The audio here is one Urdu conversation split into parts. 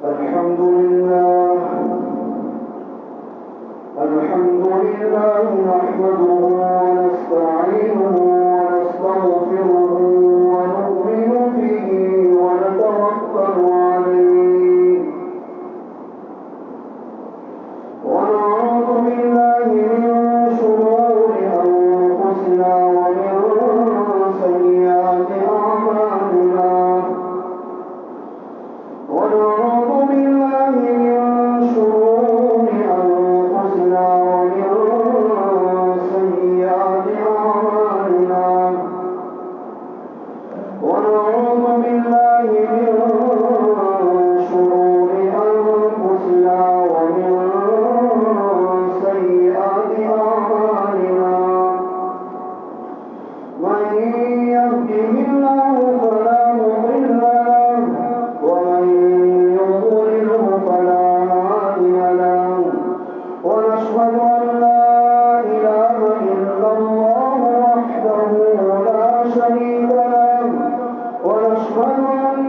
الحمد لله نحمده ونستعينه ونستغفره ونؤمن به ونتوكل عليه ونعوذ بالله من شرور أنفسنا ومن سيئات أعمالنا ونعوذ بالله من شرور أنفسنا ومن سيئات أعمالنا ونعوذ بالله من شرور أنفسنا ومن سيئات أعمالنا من يهده الله فلا مضل له ومن يضلله فلا هادي له ونشهد أن لا إله إلا الله وحده لا شريك له ونشهد أن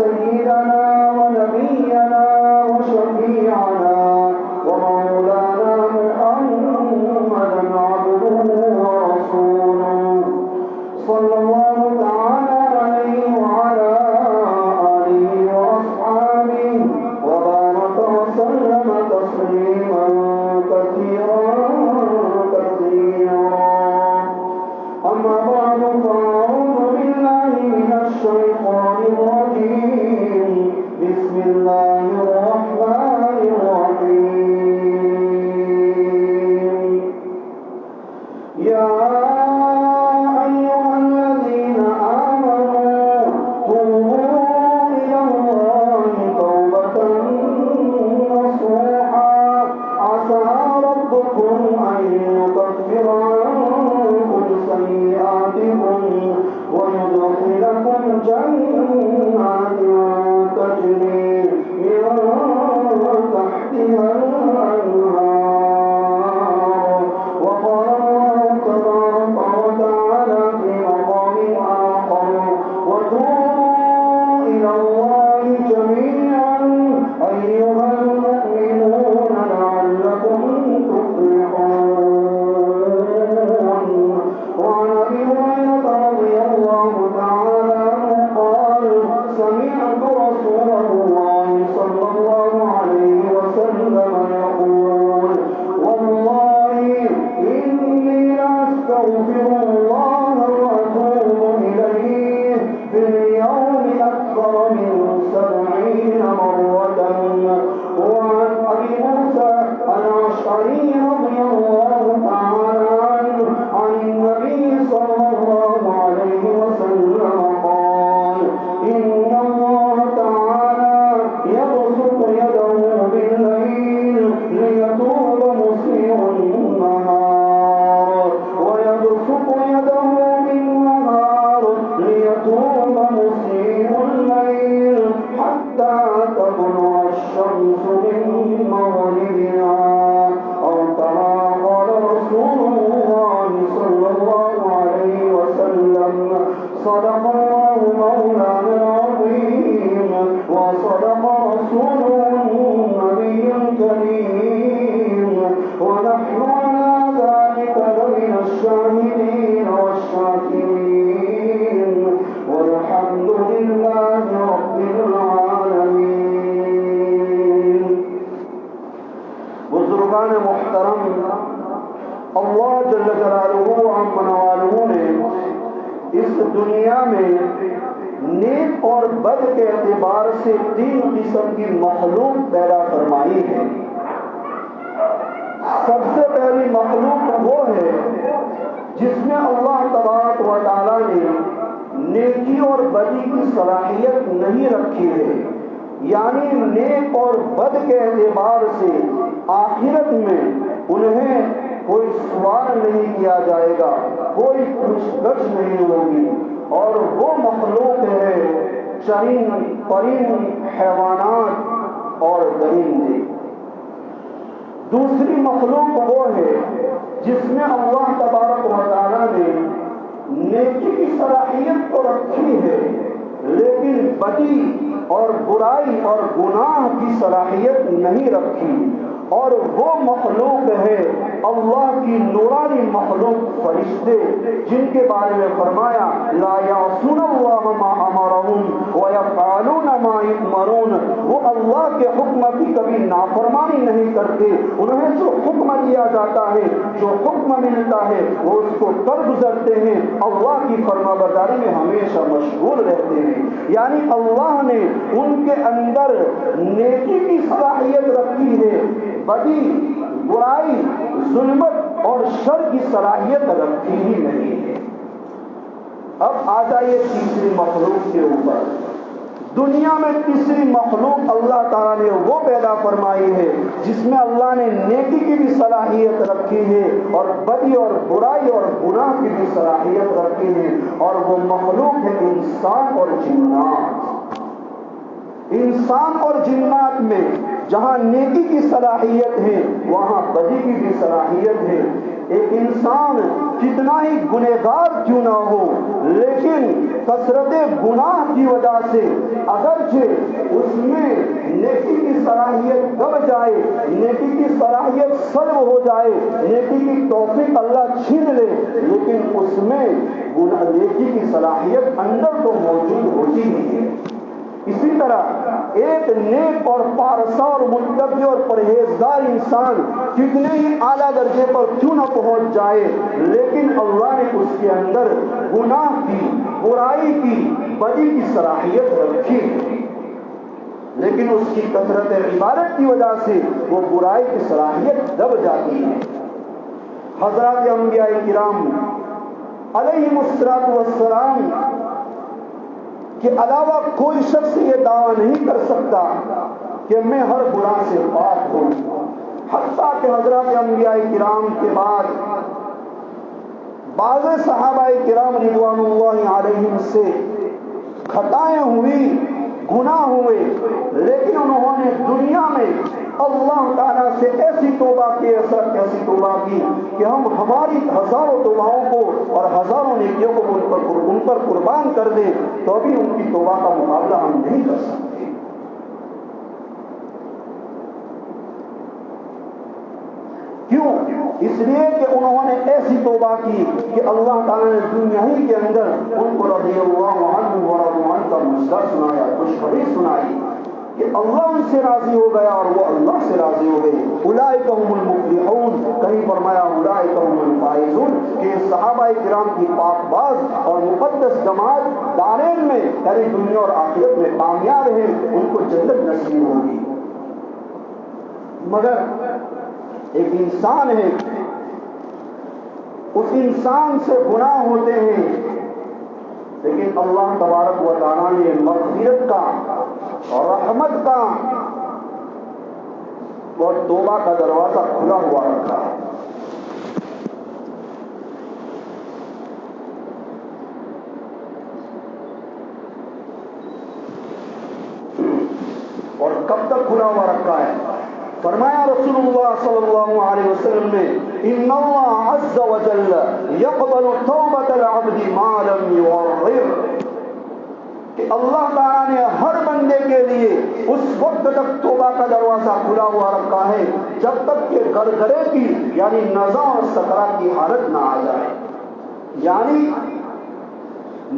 سيدنا ونبينا وشفيعنا ومولانا محمدا عبده ورسوله صلى الله تعالى عليه وعلى آله وأصحابه وبارك وسلم تسليما كثيرا أما بعد فأعوذ بالله من الشيطان الرجيم بسم الله الرحمن الرحيم يا أيها الذين آمنوا توبوا إلى الله توبة نصوحا عسى ربكم أن يكفر عنكم سيئاتكم ويدخلكم جنات تجري من تحتها الأنهار وقال الله تبارك وتعالى في مقام آخر وتوبوا إلى الله جميعا أيها المؤمنون لعلكم تفلحون وعن أبي هريرة رضي الله تعالى عنه قال سمعت رسول الله صلى الله عليه وسلم يقول والله إني لأستغفر الله وأتوب إليه في اليوم أكثر من 70 مرة وعن أبي موسى الأشعري رضي الله تعالى عنه عن النبي صلى الله عليه وسلم قال إن الله تعالى يبسط يده بالليل ليتوب مسيء النهار ويبسط يده بالنهار ليتوب مسيء الليل حتى تطلع الشمس من مغربها أو كما قال رسول الله صلى الله عليه وسلم صدق الله مولانا العظيم وصدق رسوله النبي الكريم ونحن على ذلك لمن الشاهدين والشاكرين والحمد لله رب العالمين. بزرگان محترم، اللہ جل جلالہ عم نوالہ نے اس دنیا میں نیک اور بد کے اعتبار سے 3 قسم کی مخلوق پیدا فرمائی ہے. سب سے پہلی مخلوق وہ ہے جس میں اللہ تبارک و تعالیٰ نے نیکی اور بدی کی صلاحیت نہیں رکھی ہے، یعنی نیک اور بد کے اعتبار سے آخرت میں انہیں کوئی سوال نہیں کیا جائے گا، کوئی پوچھ گچھ نہیں ہوگی. اور وہ مخلوق ہے چرند پرند حیوانات اور درندے. دوسری مخلوق وہ ہے جس میں اللہ تبارک و تعالیٰ نے نیکی کی صلاحیت تو رکھی ہے لیکن بدی اور برائی اور گناہ کی صلاحیت نہیں رکھی، اور وہ مخلوق ہے اللہ کی نورانی مخلوق فرشتے، جن کے بارے میں فرمایا لا یعصون اللہ ما امرهم ویفعلون ما یؤمرون، وہ اللہ کے حکم کی کبھی نافرمانی نہیں کرتے، انہیں جو حکم دیا جاتا ہے، جو حکم ملتا ہے وہ اس کو کر گزرتے ہیں، اللہ کی فرما برداری میں ہمیشہ مشغول رہتے ہیں۔ یعنی اللہ نے ان کے اندر نیکی کی صلاحیت رکھی ہے، بدی، برائی، ظلمت اور شر کی صلاحیت رکھی ہی نہیں ہے۔ اب آ جائیے تیسری مخلوق کے اوپر۔ دنیا میں تیسری مخلوق اللہ تعالیٰ نے وہ پیدا فرمائی ہے جس میں اللہ نے نیکی کی بھی صلاحیت رکھی ہے اور بدی اور برائی اور گناہ کی بھی صلاحیت رکھی ہے، اور وہ مخلوق ہے انسان اور جنات۔ انسان اور جنات میں جہاں نیکی کی صلاحیت ہے وہاں بدی کی بھی صلاحیت ہے۔ ایک انسان کتنا ہی گنہگار کیوں نہ ہو، لیکن کثرت گناہ کی وجہ سے اگرچہ اس میں نیکی کی صلاحیت دب جائے، نیکی کی صلاحیت سلب ہو جائے، نیکی کی توفیق اللہ چھین لے، لیکن اس میں نیکی کی صلاحیت اندر تو موجود ہوتی ہی ہے۔ اسی طرح ایک نیک اور پارسا اور متقی اور پرہیزگار انسان کتنے ہی اعلیٰ درجے پر کیوں نہ پہنچ جائے، لیکن اللہ نے اس کے اندر گناہ کی، برائی کی، بدی کی صلاحیت رکھی، لیکن اس کی کثرت عبادت کی وجہ سے وہ برائی کی صلاحیت دب جاتی ہے۔ حضرات انبیاء کرام علیہم السلام کے علاوہ کوئی شخص یہ دعویٰ نہیں کر سکتا کہ میں ہر گناہ سے پاک ہوں، حتیٰ کہ حضرات انبیاء کرام کے بعد بعض صحابہ کرام رضوان اللہ علیہم سے خطائیں ہوئی، گناہ ہوئے، لیکن انہوں نے دنیا میں اللہ تعالیٰ سے ایسی توبہ کی، ایسی توبہ کی کہ ہم ہماری ہزاروں توبہوں کو اور ہزاروں نیکیوں کو ان پر قربان کر دیں تو بھی ان کی توبہ کا مقابلہ ہم نہیں کر سکتے۔ کیوں؟ اس لیے کہ انہوں نے ایسی توبہ کی کہ اللہ تعالیٰ نے دنیا ہی کے اندر ان کو رضی اللہ عنہ ورضوا عنہ کا مسئلہ سنایا، خوشخبری سنائی کہ اللہ ان سے راضی ہو گیا اور وہ اللہ سے راضی ہو گئے۔ اولئک هم المفلحون، کہیں فرمایا اولئک هم الفائزون، کہ صحابہ کرام کی پاک باز اور مقدس جماعت دارین میں یعنی دنیا اور آخرت میں کامیاب ہیں، ان کو جنت نصیب ہوگی۔ مگر ایک انسان ہے، اس انسان سے گناہ ہوتے ہیں، لیکن اللہ تبارک و تعالیٰ نے مغفرت کا اور رحمت کا اور توبہ کا دروازہ کھلا ہوا رکھا ہے۔ اور کب تک کھلا ہوا رکھا ہے؟ فرمایا رسول اللہ صلی اللہ علیہ وسلم نے ان اللہ عز وجل یقبل توبۃ العبد ما لم یغرر، کہ اللہ تعالیٰ نے ہر بندے کے لیے اس وقت تک توبہ کا دروازہ کھلا ہوا رکھا ہے جب تک کہ گرگرے کی یعنی نزع اور سکرات کی حالت نہ آ جائے، یعنی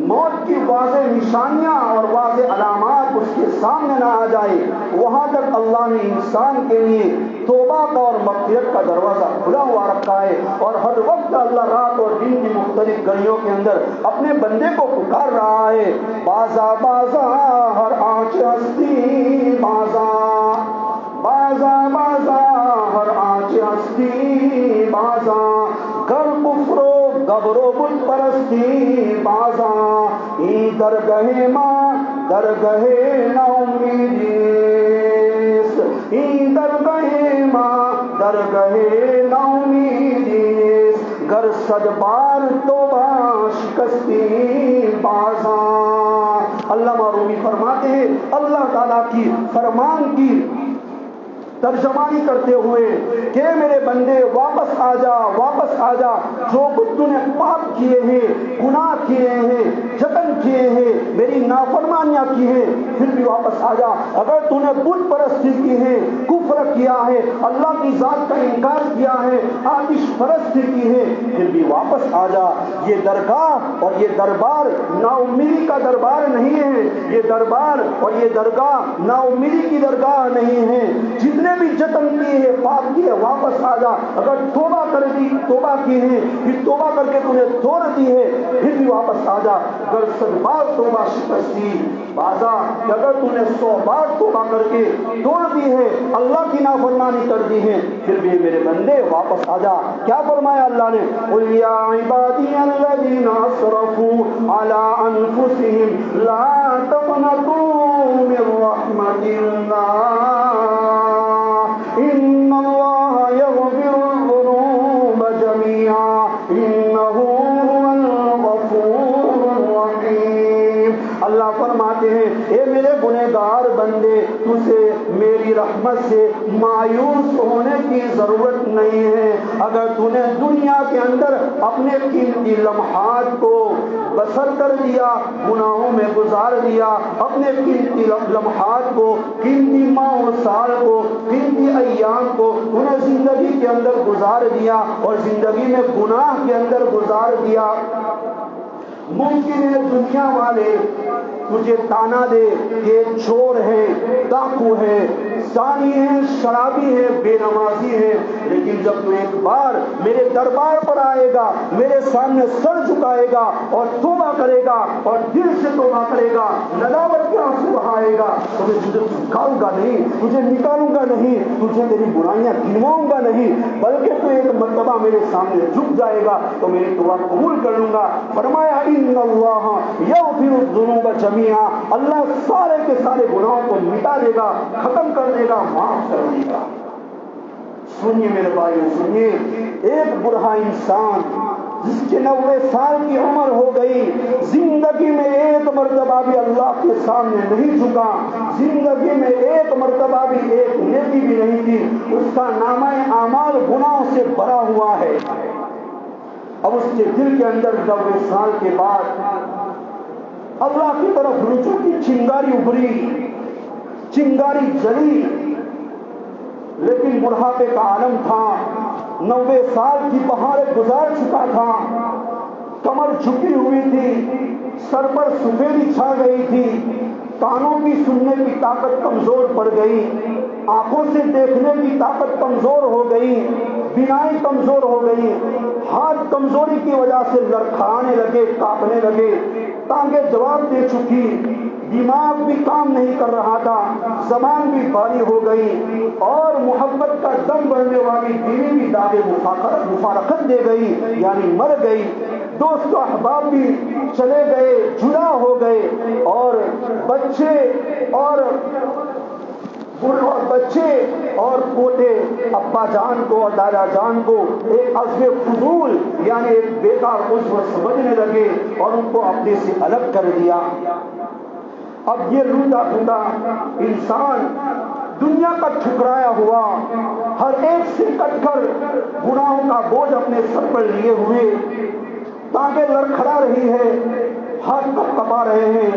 موت کی واضح نشانیاں اور واضح علامات اس کے سامنے نہ آ جائے، وہاں تک اللہ نے انسان کے لیے توبہ کا اور مغفرت کا دروازہ کھلا ہوا رکھا ہے، اور ہر وقت اللہ رات اور دن کی مختلف گھڑیوں کے اندر اپنے بندے کو پکار رہا ہے، بازا بازا ہر آنچ ہستی بازا، بازا بازا ہر آنچ ہستی بازا، گر کفر و گبر و بت پرستی بازا، ای درگہ ماں درگہ نا امیدیس، ای درگہ ماں درگہ نا امیدیس، گر صد بار توبہ شکستی بازا۔ علامہ رومی فرماتے ہیں اللہ تعالیٰ کی فرمان کی ترجمانی کرتے ہوئے کہ میرے بندے واپس آ جا، واپس آ جا، جو کچھ تو نے پاپ کیے ہیں، گناہ کیے ہیں، جتن کیے ہیں، میری نافرمانیاں کی ہیں پھر بھی واپس آ جا. اگر تو نے بت پرستی کی ہے، کفر کیا ہے، اللہ کی ذات کا انکار کیا ہے، آتش پرستی کی ہے، پھر بھی واپس آ جا. یہ درگاہ اور یہ دربار نا امیدی کا دربار نہیں ہے. یہ دربار اور یہ درگاہ نا امیدی کی درگاہ نہیں ہے. جتنے بھی جتن کیے ہیں، پاپ کیے، واپس آ جا. اگر توبہ کر دی، توبہ کی ہے، پھر توبہ کر کے تو نے توڑ دی ہے، پھر بھی واپس آ جا. اگر 100 بار توبہ شکستی بازا، اگر تو نے 100 بار توبہ کر کے توڑ دی ہے، اللہ کی نافرمانی کر دی ہے، پھر بھی میرے بندے واپس آ جا. کیا فرمایا اللہ نے؟ قل یا عبادی الذین اسرفوا علی انفسهم لا تقنطوا من رحمت اللہ ان اللہ یغفر الذنوب جميعا انہ هو الغفور الرحیم. اللہ فرماتے ہیں اے میرے گنہگار بندے، تجھے میری رحمت سے مایوس ہونے کی ضرورت نہیں ہے. اگر تو نے دنیا کے اندر اپنے قیمتی لمحات کو بسر کر دیا، گناہوں میں گزار دیا، اپنے قیمتی لمحات کو، قیمتی ماہ و سال کو، قیمتی ایام کو انہیں زندگی کے اندر گزار دیا اور زندگی میں گناہ کے اندر گزار دیا، ممکن ہے دنیا والے تجھے تانا دے کہ چور ہے، ڈاکو ہے، زانی ہے، شرابی ہے، بے نمازی ہے، لیکن جب تو ایک بار میرے دربار پر آئے گا، میرے سامنے سر جھکائے گا اور توبہ کرے گا اور دل سے توبہ کرے گا، ندامت کے آنسو بہائے گا، تو میں تجھے نکالوں گا نہیں، تجھے نکالوں گا نہیں، تجھے تیری برائیاں گنواؤں گا نہیں، بلکہ تو ایک مرتبہ میرے سامنے جھک جائے گا تو میری توبہ قبول کر لوں گا. فرمایا ان اللہ یغفر الذنوب جميعا، اللہ سارے کے سارے گناہوں کو مٹا دے گا، ختم کر دے گا، معاف کر دے گا. سنیے میرے بھائیو، سنیے، ایک برا انسان جس کے 90 سال کی عمر ہو گئی، زندگی میں ایک مرتبہ بھی اللہ کے سامنے نہیں جھکا، زندگی میں ایک مرتبہ بھی ایک نیکی بھی نہیں کی، اس کا نامہ اعمال گناہوں سے بھرا ہوا ہے. اب اس کے دل کے اندر 90 سال کے بعد اللہ کی طرف رجوع کی چنگاری ابھری، چنگاری جلی، لیکن بڑھاپے کا عالم تھا، 90 سال کی بہاریں گزار چکا تھا، کمر جھکی ہوئی تھی، سر پر سفیدی چھا گئی تھی، کانوں کی سننے کی طاقت کمزور پڑ گئی، آنکھوں سے دیکھنے کی طاقت کمزور ہو گئی، بینائی کمزور ہو گئی، ہاتھ کمزوری کی وجہ سے لڑکھڑانے لگے، کانپنے لگے، ٹانگیں جواب دے چکی، دماغ بھی کام نہیں کر رہا تھا، زبان بھی بھاری ہو گئی، اور محبت کا دم بڑھنے والی بیوی بھی داغ مفارقت دے گئی، یعنی مر گئی. دوست و احباب بھی چلے گئے، جدا ہو گئے، اور بچے اور پوتے ابا جان کو اور دادا جان کو ایک عزو فضول یعنی ایک بیکار عضو سمجھنے لگے اور ان کو اپنے سے الگ کر دیا. اب یہ روتا پھوٹا انسان دنیا کا ٹھکرایا ہوا، ہر ایک سے کٹ کر گناہوں کا بوجھ اپنے سر پر لیے ہوئے، ٹانگیں لڑکھڑا رہی ہے، ہاتھ کپا رہے ہیں،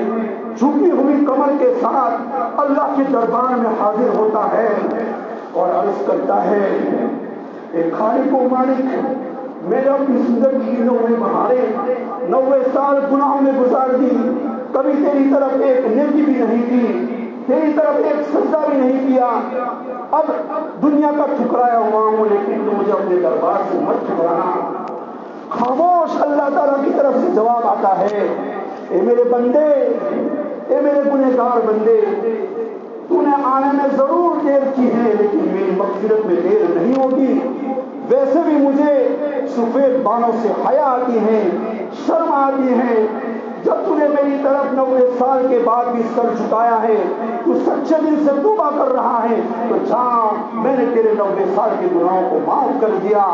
جھکی ہوئی کمر کے ساتھ اللہ کے دربار میں حاضر ہوتا ہے اور عرض کرتا ہے اے خالق و مالک، میں نے اپنی زندگی کی 90 بہاریں 90 سال گناہوں میں گزار دی، کبھی تیری طرف ایک نیکی بھی نہیں کی، تیری طرف ایک سجدہ بھی نہیں کیا، اب دنیا کا ٹھکرایا ہوا ہوں، لیکن تو مجھے اپنے دربار سے مت ٹھکرانا. خاموش اللہ تعالیٰ کی طرف سے جواب آتا ہے اے میرے بندے، اے میرے گنہگار بندے، تو نے آنے میں ضرور دیر کی ہے لیکن میری مغفرت میں دیر نہیں ہوگی. ویسے بھی مجھے سفید بانوں سے حیا آتی ہے، شرم آتی ہے، جب تو نے میری طرف 90 سال کے بعد بھی سر جھکایا ہے، تو سچے دل سے توبہ کر رہا ہے تو جا، میں نے تیرے 90 سال کے گناہوں کو معاف کر دیا،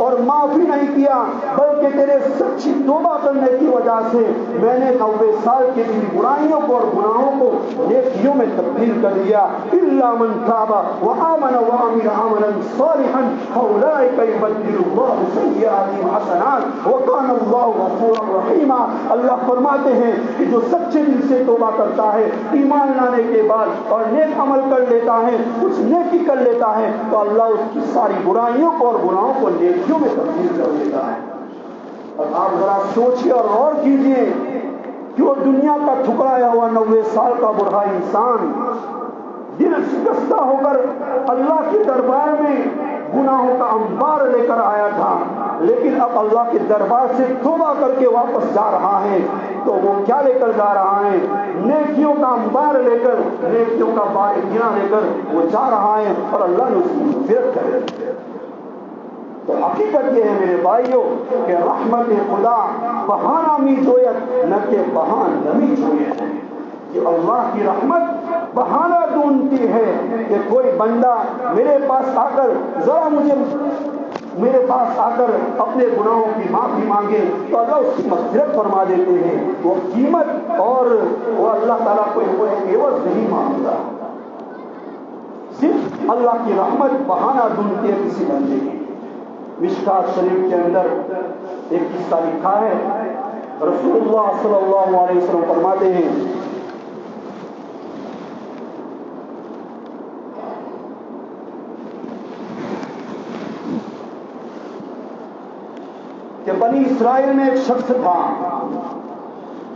اور معافی نہیں کیا بلکہ تیرے سچی توبہ کرنے کی وجہ سے میں نے 90 سال کی تیری برائیوں کو اور گناہوں کو نیکیوں میں تبدیل کر دیا۔ الا من تاب وآمن وعمل عملا صالحا فاولئک یبدل اللہ سیئاتہم حسنات وکان اللہ غفورا رحیما۔ اللہ فرماتے ہیں کہ جو سچے دل سے توبہ کرتا ہے ایمان لانے کے بعد اور نیک عمل کر لیتا ہے، کچھ نیکی کر لیتا ہے، تو اللہ اس کی ساری برائیوں کو اور گناہوں کو نیکیوں میں تبدیل کر دیتا ہے۔ اور آپ ذرا سوچیے اور غور کیجیے کہ وہ دنیا کا ٹھکرایا ہوا 90 سال کا بوڑھا انسان دل شکستہ ہو کر اللہ کے دربار میں گناہوں کا انبار لے کر آیا تھا، لیکن اب اللہ کے دربار سے توبہ کر کے واپس جا رہا ہے، تو وہ کیا لے کر جا رہا ہے؟ نیکیوں کا انبار لے کر، نیکیوں کا بار گنا لے کر وہ جا رہا ہے، اور اللہ نے اس کی مغفرت کر دی۔ تو حقیقت یہ ہے میرے بھائیوں کہ رحمت خدا بہانہ می جویت نہ کہ بہان نمی جویت ہے، کہ اللہ کی رحمت بہانہ ڈھونڈتی ہے کہ کوئی بندہ میرے پاس آ کر اپنے گناہوں کی معافی مانگے تو اللہ اس کی مغفرت فرما دیتے ہیں۔ وہ قیمت اور وہ اللہ تعالیٰ کو وہ عوض نہیں مانگتا، صرف اللہ کی رحمت بہانہ ڈھونڈتی ہے کسی بندے کی۔ مشکات شریف کے اندر ایک قصہ لکھا ہے، رسول اللہ صلی اللہ علیہ وسلم فرماتے ہیں کہ بنی اسرائیل میں ایک شخص تھا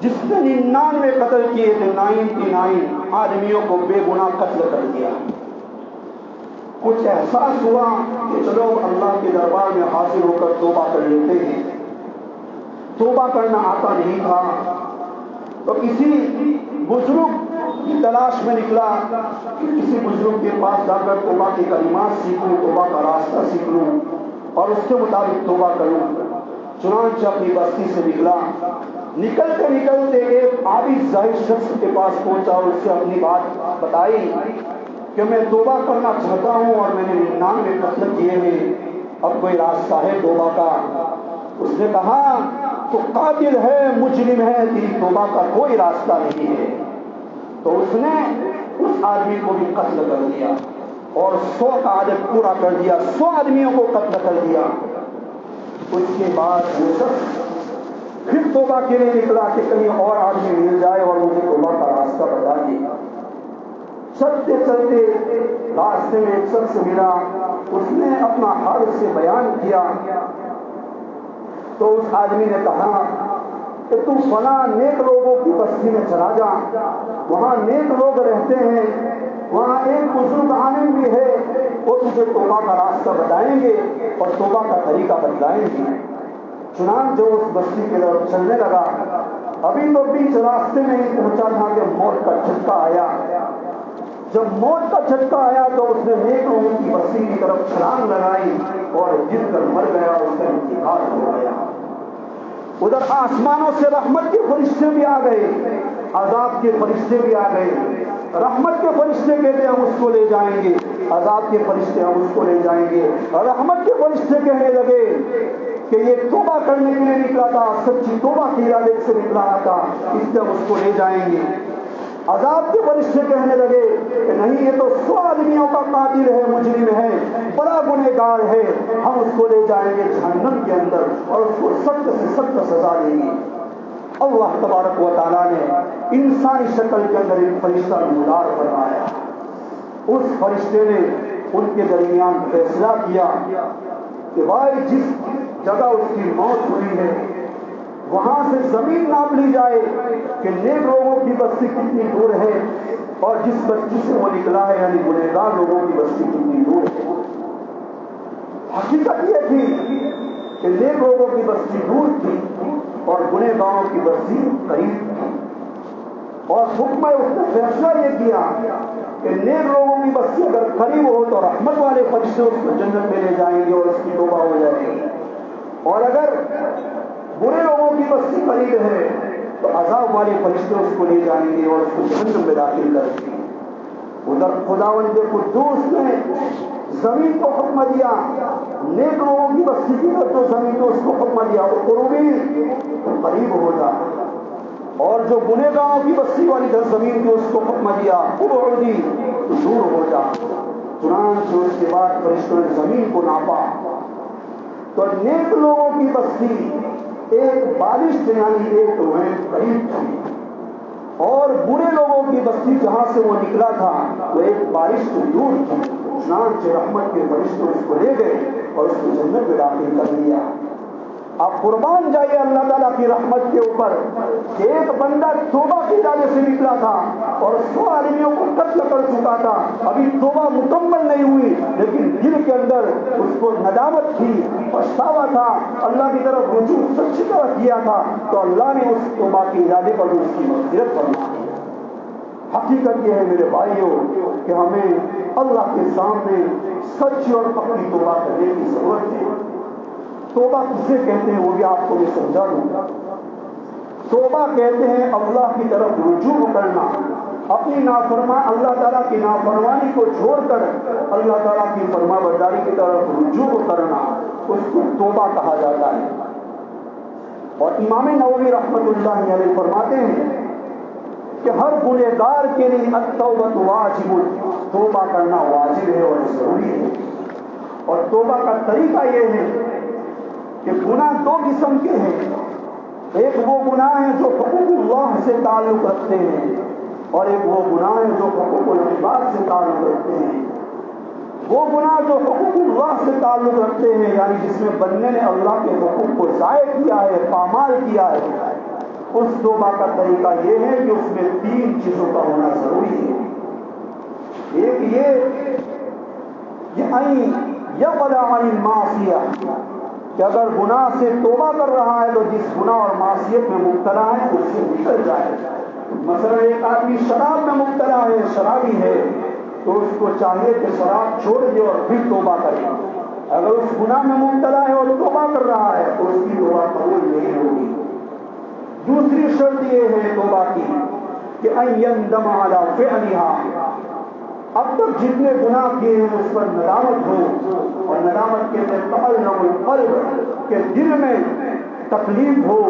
جس نے 99 قتل کیے تھے، 99 آدمیوں کو بے گناہ قتل کر دیا۔ کچھ احساس ہوا کہ چلو اللہ کے دربار میں حاضر ہو کر توبہ کر لیتے ہیں۔ توبہ کرنا آتا نہیں تھا تو کسی بزرگ کی تلاش میں نکلا کہ کسی بزرگ کے پاس جا کر توبہ کے کلمات سیکھوں، توبہ کا راستہ سیکھ لوں اور اس کے مطابق توبہ کروں۔ چنانچہ اپنی بستی سے نکلا، نکلتے نکلتے ایک عابد زاہد شخص کے پاس پہنچا اور اس سے اپنی بات بتائی کہ میں توبہ کرنا چاہتا ہوں اور میں نے 99 قتل کیے ہیں، اب کوئی راستہ ہے توبہ کا؟ اس نے کہا تو قاتل ہے، مجرم ہے، تیری توبہ کا کوئی راستہ نہیں ہے۔ تو اس نے اس آدمی کو بھی قتل کر دیا اور 100 کا عدد پورا کر دیا، 100 آدمیوں کو قتل کر دیا۔ اس کے بعد وہ شخص پھر توبہ کے لیے نکلا کہ کہیں اور آدمی مل جائے اور مجھے توبہ کا راستہ بتا دیا۔ چلتے چلتے راستے میں ایک شخص ملا، اس نے اپنا حال سے بیان کیا تو اس آدمی نے کہا کہ تم فلاں نیک لوگوں کی بستی میں چلا جا، وہاں نیک لوگ رہتے ہیں، وہاں ایک بزرگ عالم بھی ہے، وہ تجھے توبہ کا راستہ بتائیں گے اور توبہ کا طریقہ بتلائیں گے۔ چنانچہ اس بستی کی طرف چلنے لگا، ابھی تو بیچ راستے میں ہی پہنچا تھا کہ موت کا جھٹکا آیا۔ جب موت کا جھٹکا آیا تو اس نے نیک لوگوں کی بستی کی طرف چھلانگ لگائی اور گر کر مر گیا، اس کا انتقال ہو گیا۔ ادھر آسمانوں سے رحمت کے فرشتے بھی آ گئے، عذاب کے فرشتے بھی آ گئے۔ رحمت کے فرشتے کہتے ہم اس کو لے جائیں گے، عذاب کے فرشتے ہم اس کو لے جائیں گے۔ رحمت کے فرشتے کہنے لگے کہ یہ توبہ کرنے کے لیے نکلا تھا، سچی توبہ کی ارادے سے نکلا تھا، اس سے ہم اس کو لے جائیں گے۔ عذاب کے فرشتے کہنے لگے کہ نہیں، یہ تو 100 آدمیوں کا قاتل ہے، مجرم ہے، بڑا گنہگار ہے، ہم اس کو لے جائیں گے جہنم کے اندر اور اس کو سخت سے سخت سزا دیں گے۔ اللہ تبارک و تعالیٰ نے انسانی شکل کے اندر ایک فرشتہ نمودار فرمایا۔ اس فرشتے نے ان کے درمیان فیصلہ کیا کہ بھائی جس جگہ اس کی موت ہوئی ہے وہاں سے زمین ناپ لی جائے کہ نیک لوگوں کی بستی کتنی دور ہے اور جس بستی سے وہ نکلا ہے یعنی گنہگار لوگوں کی بستی کتنی دور ہے۔ حقیقت یہ تھی کہ نیک لوگوں کی بستی دور تھی اور گنہگاروں کی بستی قریب تھی، اور حکم اس نے فیصلہ یہ کیا کہ نیک لوگوں کی بستی اگر قریب ہو تو رحمت والے فرشتے اس کو جنت میں لے جائیں گے اور اس کی توبہ ہو جائے گی، اور اگر برے لوگوں کی بستی قریب ہے تو عذاب والے فرشتے اس کو لے جائیں گے اور اس کو جہنم میں داخل کریں گے۔ ادھر خداوند قدوس نے زمین کو حکم دیا، نیک لوگوں کی بستی کی طرف جو زمین کو اس کو حکم دیا وہ قربی تو قریب ہو جا، اور جو گنہ گاروں کی بستی والی زمین کو اس کو حکم دیا ابعدی تو دور ہو جا۔ چنانچہ اس کے بعد فرشتوں نے زمین کو ناپا تو نیک لوگوں کی بستی ایک بارش یعنی ایک وین قریب تھی، اور برے لوگوں کی بستی جہاں سے وہ نکلا تھا وہ ایک بارش سے دور تھی۔ چنانچہ رحمت کے فرشتوں اس کو لے گئے اور اس کو جنت میں داخل کر لیا۔ آپ قربان جائیے اللہ تعالیٰ کی رحمت کے اوپر کہ ایک بندہ توبہ کے ارادے سے نکلا تھا اور 100 آدمیوں کو قتل کر چکا تھا، ابھی توبہ مکمل نہیں ہوئی لیکن دل کے اندر اس کو ندامت تھی، پچھتاوا تھا، اللہ کی طرف رجوع سچی طرح کیا تھا، تو اللہ نے اس توبہ کے ارادے پر اس کی مغفرت فرمائی۔ حقیقت یہ ہے میرے بھائیوں کہ ہمیں اللہ کے سامنے سچی اور پکی توبہ کرنے کی ضرورت ہے۔ توبہ کسے کہتے ہیں وہ بھی آپ کو میں سمجھا دوں۔ توبہ کہتے ہیں اللہ کی طرف رجوع کرنا، اپنی اللہ تعالیٰ کی نافرمانی کو چھوڑ کر اللہ تعالیٰ کی فرما برداری کی طرف رجوع کرنا، اس کو توبہ کہا جاتا ہے۔ اور امام نووی رحمۃ اللہ علیہ فرماتے ہیں کہ ہر گنہگار کے لیے التوبۃ واجب، توبہ کرنا واجب ہے اور ضروری ہے۔ اور توبہ کا طریقہ یہ ہے کہ گناہ دو قسم کے ہیں، ایک وہ گناہ ہیں جو حقوق اللہ سے تعلق رکھتے ہیں، اور ایک وہ گناہ ہیں جو حقوق العباد سے تعلق رکھتے ہیں۔ وہ گناہ جو حقوق اللہ سے تعلق رکھتے ہیں یعنی جس میں بندے نے اللہ کے حقوق کو ضائع کیا ہے، پامال کیا ہے، اس توبہ کا طریقہ یہ ہے کہ اس میں 3 چیزوں کا ہونا ضروری ہے۔ ایک یہ یقلع عن المعصیہ کہ اگر گناہ سے توبہ کر رہا ہے تو جس گناہ اور معصیت میں مبتلا ہے اس سے نکل جائے۔ مثلا ایک آدمی شراب میں مبتلا ہے، شرابی ہے، تو اس کو چاہیے کہ شراب چھوڑ دے اور پھر توبہ کرے۔ اگر اس گناہ میں مبتلا ہے اور توبہ کر رہا ہے تو اس کی توبہ قبول نہیں ہوگی۔ دوسری شرط یہ ہے توبہ کی کہ ان یندم علی فعلھا، اب تک جتنے گناہ کیے ہیں اس پر ندامت ہو، اور ندامت کے تألم القلب کہ دل میں تکلیف ہو،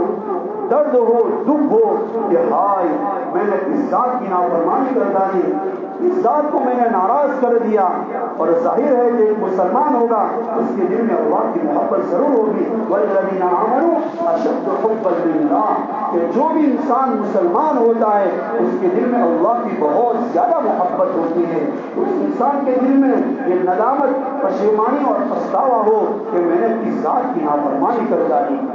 درد ہو، دکھ ہو کہ ہائے میں نے اس ذات کی نافرمانی کر ڈالی، اس ذات کو میں نے ناراض کر دیا۔ اور ظاہر ہے کہ ایک مسلمان ہوگا اس کے دل میں اللہ کی محبت ضرور ہوگی، والذین آمنوا اشد حبا للہ، کہ جو بھی انسان مسلمان ہوتا ہے اس کے دل میں اللہ کی بہت زیادہ محبت ہوتی ہے۔ اس انسان کے دل میں یہ ندامت، پشیمانی اور پچھتاوا ہو کہ میں نے کس ذات کی نافرمانی کر ڈالی۔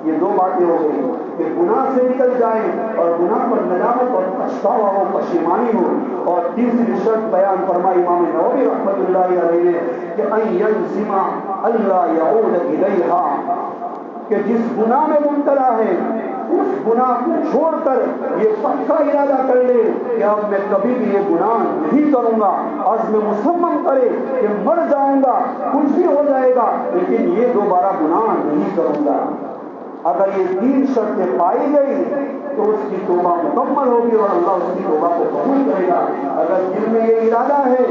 یہ 2 باتیں ہو گئی کہ گناہ سے نکل جائیں اور گناہ پر ندامت اور پچھتاوا ہو، پشیمانی ہو۔ اور تیسری شرط بیان فرمائی امام نووی رحمۃ اللہ علیہ نے کہ ان یلزم الا یعود الیہا، کہ جس گناہ میں مبتلا ہے اس گناہ کو چھوڑ کر یہ پکا ارادہ کر لے کہ اب میں کبھی بھی یہ گناہ نہیں کروں گا، عزم مصمم کرے کہ مر جاؤں گا، کچھ بھی ہو جائے گا لیکن یہ دوبارہ گناہ نہیں کروں گا۔ اگر یہ 3 شرطیں پائی گئی تو اس کی توبہ مکمل ہوگی اور اللہ اس کی توبہ کو قبول کرے گا۔ اگر دل میں یہ ارادہ ہے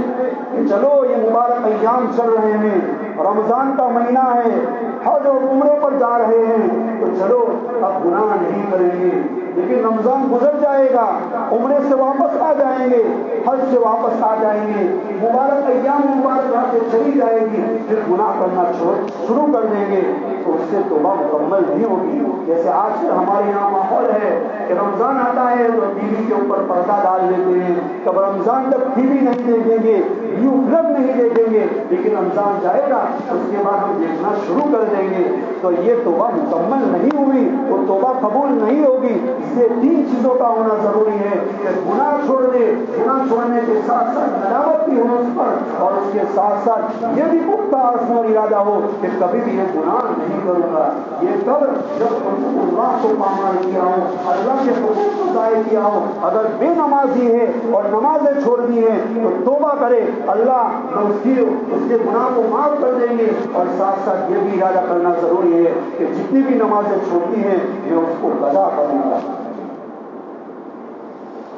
کہ چلو یہ مبارک ایام چل رہے ہیں، رمضان کا مہینہ ہے، حج اور عمرے پر جا رہے ہیں، تو چلو اب گناہ نہیں کریں گے، لیکن رمضان گزر جائے گا، عمرے سے واپس آ جائیں گے، حج سے واپس آ جائیں گے، مبارک ایام مبارک سے چلی جائے گی، پھر گناہ کرنا شروع کر دیں گے، تو اس سے توبہ مکمل نہیں ہوگی۔ جیسے آج کل ہمارے یہاں ماحول ہے کہ رمضان آتا ہے تو ٹی وی کے اوپر پردہ ڈال دیتے ہیں، تب رمضان تک ٹی وی نہیں دیکھیں گے، نیو فلم نہیں دیکھیں گے، لیکن رمضان جائے گا اس کے بعد ہم دیکھنا شروع کر دیں گے، تو یہ توبہ مکمل نہیں ہوئی، وہ توبہ قبول نہیں ہوگی۔ اس سے 3 چیزوں کا ہونا ضروری ہے کہ گناہ چھوڑ دے، گناہ چھوڑنے کے ساتھ ساتھ ندامت بھی ہو اس پر، اور اس کے ساتھ ساتھ یہ بھی پختہ عزم اور ارادہ ہو کہ کبھی بھی یہ گناہ نہیں کروں گا۔ یہ کب؟ جب حقوق اللہ کو پامال کیا ہو، اللہ کے حقوق کو ضائع کیا ہو۔ اگر بے نمازی ہے اور نمازیں چھوڑ دی ہیں تو توبہ کرے، اللہ اس کے گناہ کو معاف کر دیں گے، اور ساتھ ساتھ یہ بھی ارادہ کرنا ضروری ہے کہ جتنی بھی نمازیں چھوڑتی ہیں میں اس کو قضا کروں گا۔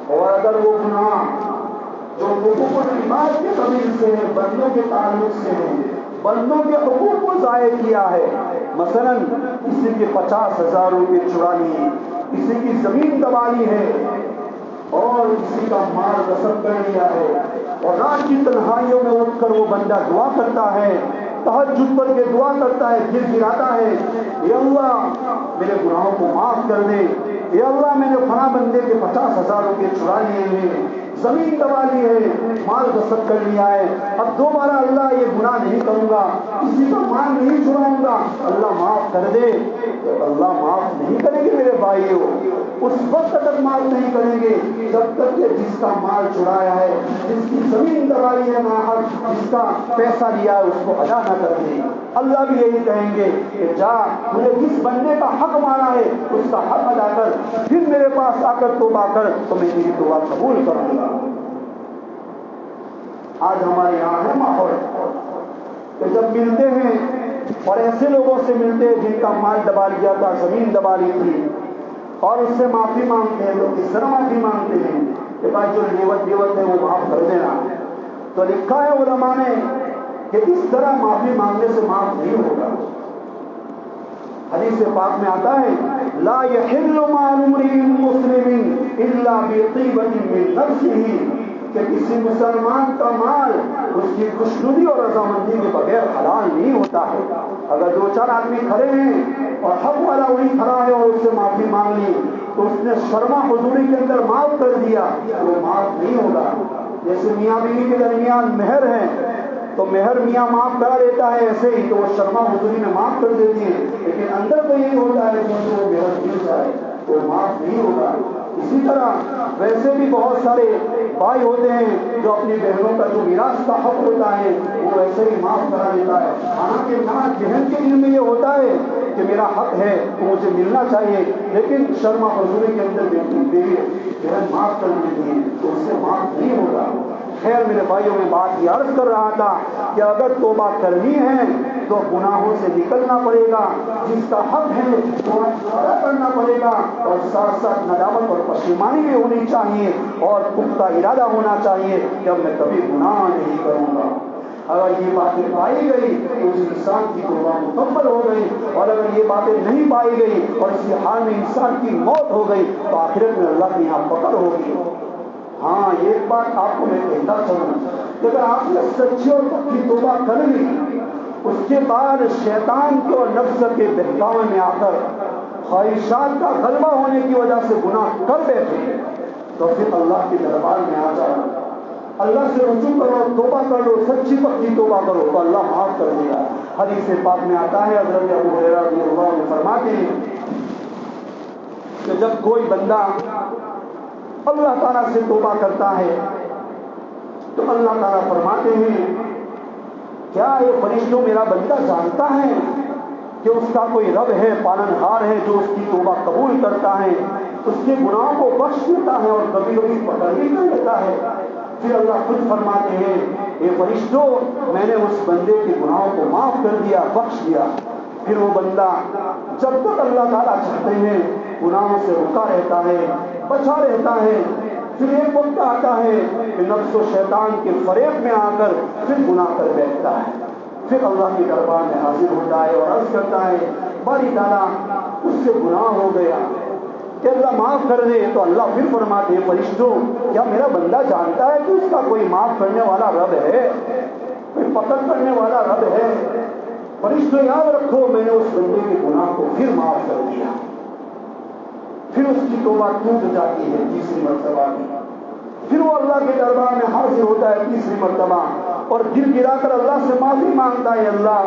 اور اگر وہ گناہ جو حقوق العباد کے قبیل سے ہے، بندوں کے تعلق سے ہے، بندوں کے حقوق کو ضائع کیا ہے. مثلا کسی کے 50,000 روپے چرا لیے، کسی کی زمین دبا لی ہے، اور کسی کا مال غصب کر لیا ہے، اور رات کی تنہائیوں میں اٹھ کر وہ بندہ دعا کرتا ہے، تہجد پڑھ کے دعا کرتا ہے، گر گراتا ہے، اے اللہ میرے گناہوں کو معاف کر دے، اے اللہ میں نے فلاں بندے کے 50,000 روپے چرا لیے ہیں، زمین دبا لی ہے، مال غصب کر لیا ہے، اب دوبارہ اللہ یہ گناہ نہیں کروں گا، کسی کا مال نہیں چراؤں گا، اللہ معاف کر دے. تو اللہ معاف نہیں کریں گے میرے بھائیوں، اس وقت تک معاف نہیں کریں گے جب تک کہ جس کا مال چرایا ہے، جس کی زمین دبائی ہے ناحق، جس کا پیسہ لیا ہے اس کو ادا نہ کر دیں. اللہ بھی یہی کہیں گے کہ جا مجھے جس بندے کا حق مارا ہے اس کا حق ادا کر، پھر میرے پاس آ کر توبہ کر تو میں تیری توبہ قبول کروں گا. آج ہمارے یہاں ہے ماحول کہ جب ملتے ہیں اور ایسے لوگوں سے ملتے ہیں جن کا مال دبا لیا تھا، زمین دبا لی تھی، اور اس سے معافی مانگتے ہیں، لوگ اس طرح معافی مانگتے ہیں کہ بھائی جو دیوت ہے وہ معاف کر دینا. تو لکھا ہے علماء نے کہ اس طرح معافی مانگنے سے معاف نہیں ہوگا. حدیث پاک میں آتا ہے لا يحل مال امرئ مسلم الا بطیبۃ من نفسہ، کہ کسی مسلمان کا مال اس کی خوشنودی اور رضامندی کے بغیر حلال نہیں ہوتا ہے. اگر 2-4 آدمی کھڑے ہیں اور حق والا وہی کھڑا ہے اور اس سے معافی مانگ لی تو اس نے شرما حضوری کے اندر معاف کر دیا، وہ معاف نہیں ہوگا. جیسے میاں بیوی کے درمیان مہر ہے تو مہر میاں معاف کرا دیتا ہے، ایسے ہی تو وہ شرما حضوری میں معاف کر دیتی ہے، لیکن اندر تو یہی ہوتا ہے کہ وہ مہر گر جائے تو معاف نہیں ہوگا. اسی طرح ویسے بھی بہت سارے بھائی ہوتے ہیں جو اپنی بہنوں کا جو میراث کا حق ہوتا ہے وہ ایسے ہی معاف کرا دیتا ہے، حالانکہ بہن کے دل میں یہ ہوتا ہے کہ میرا حق ہے تو مجھے ملنا چاہیے، لیکن شرما حضوری کے اندر بہن معاف کر دیتی ہے تو اس سے معاف نہیں ہوگا. خیر میرے بھائیوں میں بات یہ عرض کر رہا تھا کہ اگر توبہ کرنی ہے تو گناہوں سے نکلنا پڑے گا، جس کا حق ہے وہ ادا کرنا پڑے گا، اور ساتھ ساتھ ندامت اور پشیمانی بھی ہونی چاہیے، اور پختہ ارادہ ہونا چاہیے کہ اب میں کبھی گناہ نہیں کروں گا. اگر یہ باتیں پائی گئی تو اس انسان کی توبہ مکمل ہو گئی، اور اگر یہ باتیں نہیں پائی گئی اور اس کے حال میں انسان کی موت ہو گئی تو آخرت میں اللہ کے یہاں پکڑ ہوگی. ہاں ایک بات آپ کو میں کہتا چلوں کہ اگر آپ نے سچی اور پکی توبہ کر لی، اس کے بعد شیطان کے اور نفس کے بہکاوے میں آ کر خواہشات کا غلبہ ہونے کی وجہ سے گناہ کر بیٹھے تو پھر اللہ کے دربار میں آ جاؤ، اللہ سے رجوع کرو، توبہ کر لو، سچی پکی توبہ کرو تو اللہ معاف کر دے گا. حدیث پاک میں آتا ہے حضرت ابو ہریرہ رضی اللہ عنہ فرماتے ہیں کہ جب کوئی بندہ اللہ تعالیٰ سے توبہ کرتا ہے تو اللہ تعالیٰ فرماتے ہیں کیا یہ فرشتوں میرا بندہ جانتا ہے کہ اس کا کوئی رب ہے، پالنہار ہے، جو اس کی توبہ قبول کرتا ہے، اس کے گناہوں کو بخش دیتا ہے اور کبھی کبھی پکڑ بھی کر لیتا ہے. پھر اللہ خود فرماتے ہیں اے فرشتوں میں نے اس بندے کے گناہوں کو معاف کر دیا، بخش دیا. پھر وہ بندہ جب تک اللہ تعالیٰ چاہتے ہیں گناہوں سے رکا رہتا ہے، بچا رہتا ہے. پھر ایک وقت آتا ہے کہ نفس و شیطان کے فریب میں آ کر پھر گناہ کر بیٹھتا ہے، پھر اللہ کے دربار میں حاضر ہوتا ہے اور عرض کرتا ہے باری تعالیٰ اس سے گناہ ہو گیا کہ اللہ معاف کر دے. تو اللہ پھر فرماتے ہیں فرشتوں کیا میرا بندہ جانتا ہے کہ اس کا کوئی معاف کرنے والا رب ہے، کوئی پکڑ کرنے والا رب ہے. فرشتوں یاد رکھو میں نے اس بندے کے گناہ کو پھر معاف کر دیا. پھر اس کی توبہ ٹوٹ جاتی ہے تیسری مرتبہ کی، پھر وہ اللہ کے دربار میں حاضر ہوتا ہے تیسری مرتبہ اور گر گرا کر اللہ سے معافی مانگتا ہے اللہ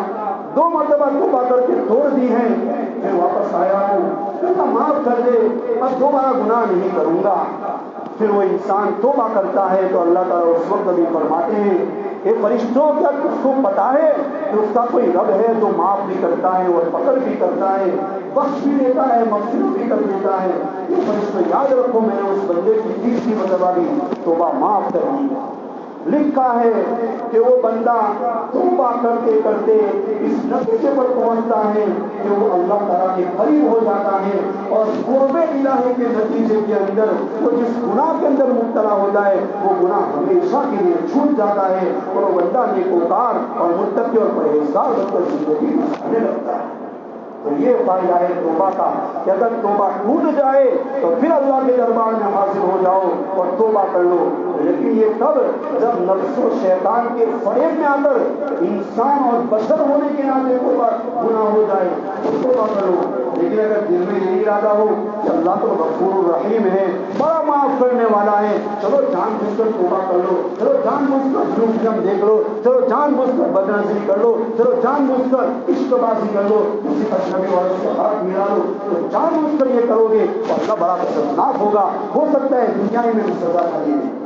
2 مرتبہ توبہ کر کے چھوڑ دی ہیں، پھر واپس آیا ہوں، اللہ معاف کر دے، اب دوبارہ گناہ نہیں کروں گا. پھر وہ انسان توبہ کرتا ہے تو اللہ تعالیٰ اس وقت بھی فرماتے ہیں اے فرشتوں کیا اس کو پتا ہے کہ اس کا کوئی رب ہے جو معاف بھی کرتا ہے اور پکڑ بھی کرتا ہے، بخش بھی دیتا ہے، مغفرت بھی کر دیتا ہے. یہ فرشتوں یاد رکھو میں نے اس بندے کی تیسری مرتبہ بھی توبہ معاف کر دی. لکھا ہے کہ وہ بندہ توبہ کرتے کرتے اس نتیجے پر پہنچتا ہے کہ وہ اللہ تعالیٰ کے قریب ہو جاتا ہے، اور قرب الہی کے نتیجے کے اندر وہ جس گناہ کے اندر اندر مبتلا ہو جائے وہ گناہ ہمیشہ کے لیے چھوٹ جاتا ہے اور وہ بندہ نیکوکار اور متقی اور پرہیزگار بن کر زندگی گزارنے لگتا ہے۔ تو یہ فائدہ ہے توبہ کا کہ اگر توبہ ٹوٹ جائے تو پھر اللہ کے دربار میں حاضر ہو جاؤ اور توبہ کر لو، لیکن یہ تب جب نفس و شیطان کے فریب میں آ کر انسان اور بشر ہونے کے ناطے توبہ گناہ ہو جائے تو توبہ کرو۔ لیکن اگر دل میں یہی ارادہ ہو کہ اللہ تو غفور الرحیم ہے، بڑا معاف کرنے والا ہے، چلو جان بوجھ کر توبہ کر لو، چلو جان بوجھ کر جھوٹ فلم دیکھ لو، چلو جان بوجھ کر بدنظری کر لو، چلو جان بوجھ کر عشق بازی کر لو، کسی اجنبی والوں سے ہاتھ ملا لو، تو جان بوجھ کر یہ کرو گے تو اللہ بڑا خطرناک ہوگا، ہو سکتا ہے دنیا میں بھی سزا نہ دے۔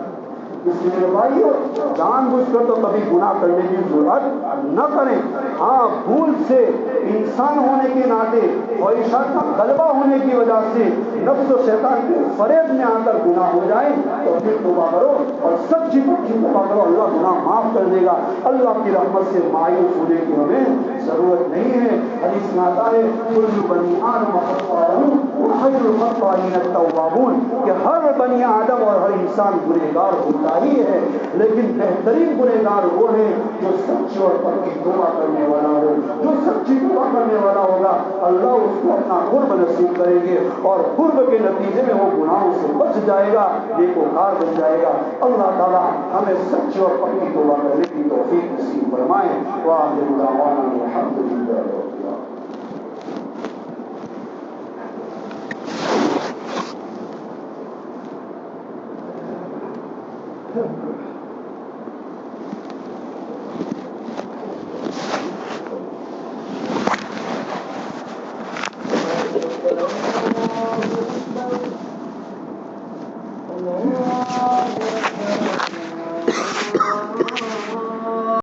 اس لیے بھائیو جان بوجھ کر تو کبھی گناہ کرنے کی ضرورت نہ کریں۔ ہاں بھول سے انسان ہونے کے ناطے خواہشات کا غلبہ ہونے کی وجہ سے نفس و شیطان کے فریب میں آ کر گناہ ہو جائے تو پھر توبہ کرو اور سچی پکی توبہ کرو، اللہ گناہ معاف کر دے گا۔ اللہ کی رحمت سے مایوس ہونے کی ہمیں ضرورت نہیں ہے۔ حدیث میں آتا ہے کل بنی آدم خطاؤون وخیر الخطائین التوابون، کہ ہر بنی آدم اور ہر انسان گنہگار ہوتا ہی ہے، لیکن بہترین گنہگار وہ ہے جو سچی اور پکی توبہ کرنے والا ہو۔ جو سچی توبہ کرنے والا ہوگا اللہ اس کو اپنا قرب نصیب کریں گے اور قرب کے نتیجے میں وہ گناہوں سے بچ جائے گا، نیکوکار بن جائے گا۔ اللہ تعالی ہمیں سچی اور پکی توبہ کرنے کی توفیق نصیب فرمائے۔ وآخر دعوانا الحمدللہ۔